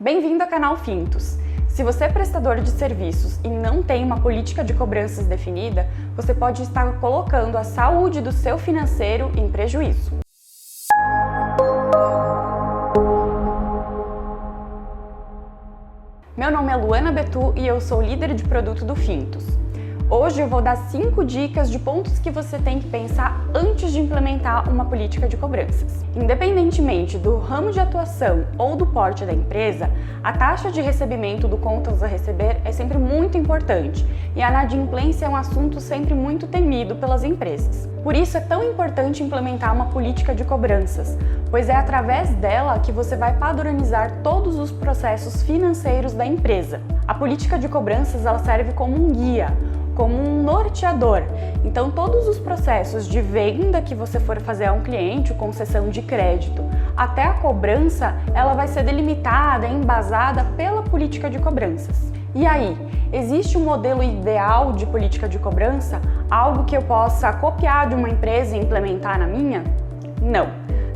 Bem-vindo ao canal Fintos. Se você é prestador de serviços e não tem uma política de cobranças definida, você pode estar colocando a saúde do seu financeiro em prejuízo. Meu nome é Luana Betu e eu sou líder de produto do Fintos. Hoje eu vou dar 5 dicas de pontos que você tem que pensar antes de implementar uma política de cobranças. Independentemente do ramo de atuação ou do porte da empresa, a taxa de recebimento do contas a receber é sempre muito importante e a inadimplência é um assunto sempre muito temido pelas empresas. Por isso é tão importante implementar uma política de cobranças, pois é através dela que você vai padronizar todos os processos financeiros da empresa. A política de cobranças ela serve como um guia, como um norteador. Então todos os processos de venda que você for fazer a um cliente, concessão de crédito, até a cobrança, ela vai ser delimitada, embasada pela política de cobranças. E aí, existe um modelo ideal de política de cobrança? Algo que eu possa copiar de uma empresa e implementar na minha?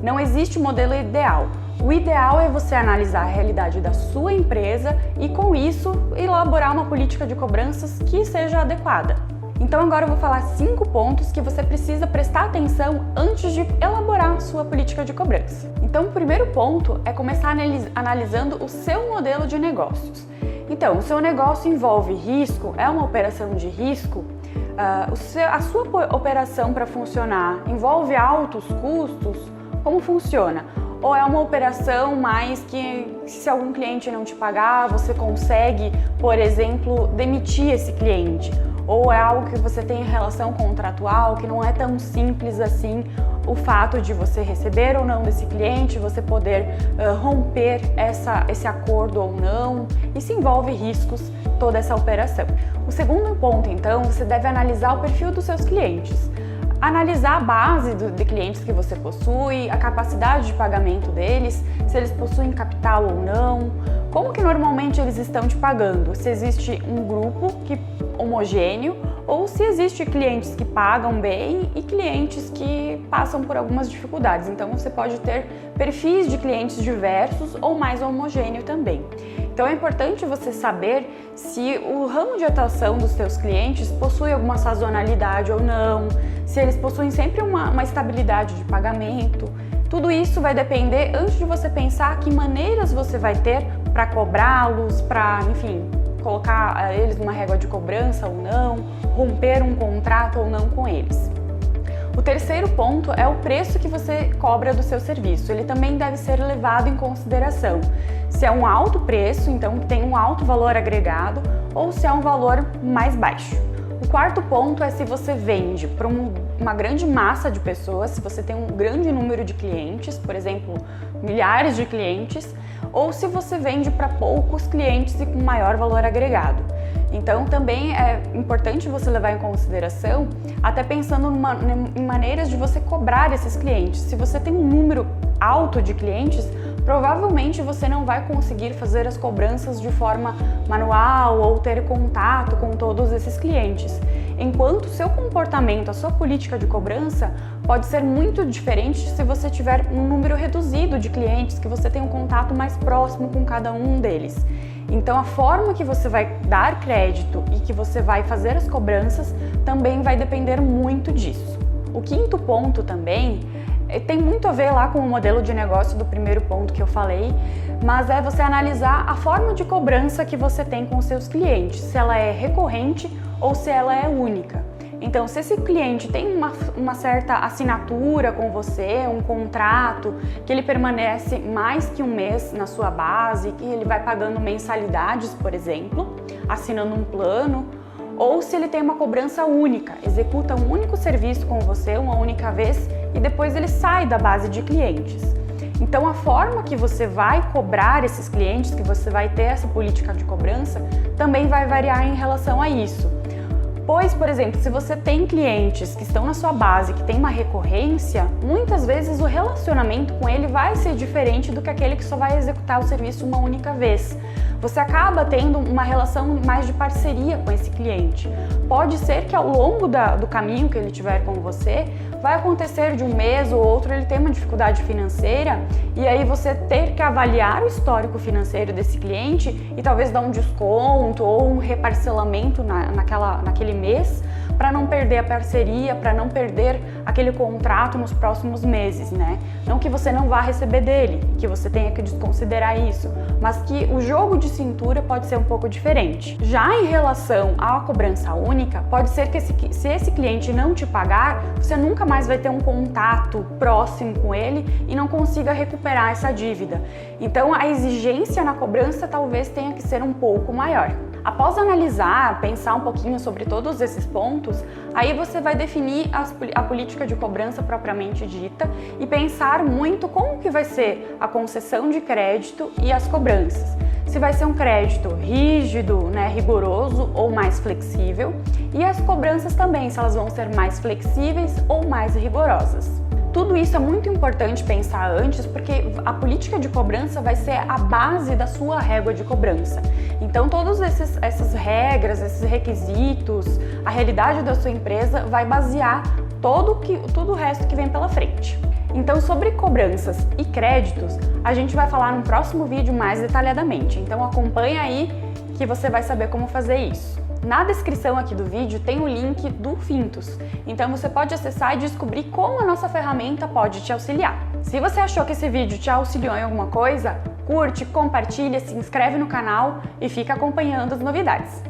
Não existe um modelo ideal. O ideal é você analisar a realidade da sua empresa e, com isso, elaborar uma política de cobranças que seja adequada. Então agora eu vou falar 5 pontos que você precisa prestar atenção antes de elaborar a sua política de cobrança. Então o primeiro ponto é começar analisando o seu modelo de negócios. Então, o seu negócio envolve risco? É uma operação de risco? A sua operação para funcionar envolve altos custos? Como funciona? Ou é uma operação mais que, se algum cliente não te pagar, você consegue, por exemplo, demitir esse cliente? Ou é algo que você tem relação contratual, que não é tão simples assim o fato de você receber ou não desse cliente, você poder romper esse acordo ou não, e se envolve riscos toda essa operação. O segundo ponto, então, você deve analisar o perfil dos seus clientes. Analisar a base de clientes que você possui, a capacidade de pagamento deles, se eles possuem capital ou não, como que normalmente eles estão te pagando, se existe um grupo homogêneo ou se existe clientes que pagam bem e clientes que passam por algumas dificuldades. Então você pode ter perfis de clientes diversos ou mais homogêneo também. Então é importante você saber se o ramo de atuação dos seus clientes possui alguma sazonalidade ou não, se eles possuem sempre uma estabilidade de pagamento. Tudo isso vai depender antes de você pensar que maneiras você vai ter para cobrá-los, para, enfim, colocar eles numa régua de cobrança ou não, romper um contrato ou não com eles. O terceiro ponto é o preço que você cobra do seu serviço. Ele também deve ser levado em consideração. Se é um alto preço, então tem um alto valor agregado, ou se é um valor mais baixo. O quarto ponto é se você vende para uma grande massa de pessoas, se você tem um grande número de clientes, por exemplo, milhares de clientes, ou se você vende para poucos clientes e com maior valor agregado. Então também é importante você levar em consideração, até pensando em maneiras de você cobrar esses clientes. Se você tem um número alto de clientes, provavelmente você não vai conseguir fazer as cobranças de forma manual ou ter contato com todos esses clientes. Enquanto o seu comportamento, a sua política de cobrança pode ser muito diferente se você tiver um número reduzido de clientes, que você tem um contato mais próximo com cada um deles. Então a forma que você vai dar crédito e que você vai fazer as cobranças também vai depender muito disso. O quinto ponto também tem muito a ver lá com o modelo de negócio do primeiro ponto que eu falei, mas é você analisar a forma de cobrança que você tem com os seus clientes, se ela é recorrente ou se ela é única. Então, se esse cliente tem uma certa assinatura com você, um contrato, que ele permanece mais que um mês na sua base, que ele vai pagando mensalidades, por exemplo, assinando um plano, ou se ele tem uma cobrança única, executa um único serviço com você, uma única vez, e depois ele sai da base de clientes. Então a forma que você vai cobrar esses clientes, que você vai ter essa política de cobrança, também vai variar em relação a isso. Pois, por exemplo, se você tem clientes que estão na sua base, que tem uma recorrência, muitas vezes o relacionamento com ele vai ser diferente do que aquele que só vai executar o serviço uma única vez. você acaba tendo uma relação mais de parceria com esse cliente. Pode ser que ao longo do caminho que ele tiver com você, vai acontecer de um mês ou outro ele ter uma dificuldade financeira e aí você ter que avaliar o histórico financeiro desse cliente e talvez dar um desconto ou um reparcelamento naquele mês para não perder a parceria, para não perder aquele contrato nos próximos meses, né? Não que você não vá receber dele, que você tenha que desconsiderar isso, mas que o jogo de cintura pode ser um pouco diferente. Já em relação à cobrança única, pode ser que se esse cliente não te pagar, você nunca mais vai ter um contato próximo com ele e não consiga recuperar essa dívida. Então a exigência na cobrança talvez tenha que ser um pouco maior. Após analisar, pensar um pouquinho sobre todos esses pontos, aí você vai definir a política de cobrança propriamente dita e pensar muito como que vai ser a concessão de crédito e as cobranças. Se vai ser um crédito rígido, né, rigoroso ou mais flexível, e as cobranças também, se elas vão ser mais flexíveis ou mais rigorosas. Tudo isso é muito importante pensar antes, porque a política de cobrança vai ser a base da sua régua de cobrança. Então, todas essas regras, esses requisitos, a realidade da sua empresa vai basear todo o resto que vem pela frente. Então, sobre cobranças e créditos, a gente vai falar no próximo vídeo mais detalhadamente. Então, acompanha aí que você vai saber como fazer isso. Na descrição aqui do vídeo tem o link do Fintus, então você pode acessar e descobrir como a nossa ferramenta pode te auxiliar. Se você achou que esse vídeo te auxiliou em alguma coisa, curte, compartilha, se inscreve no canal e fica acompanhando as novidades.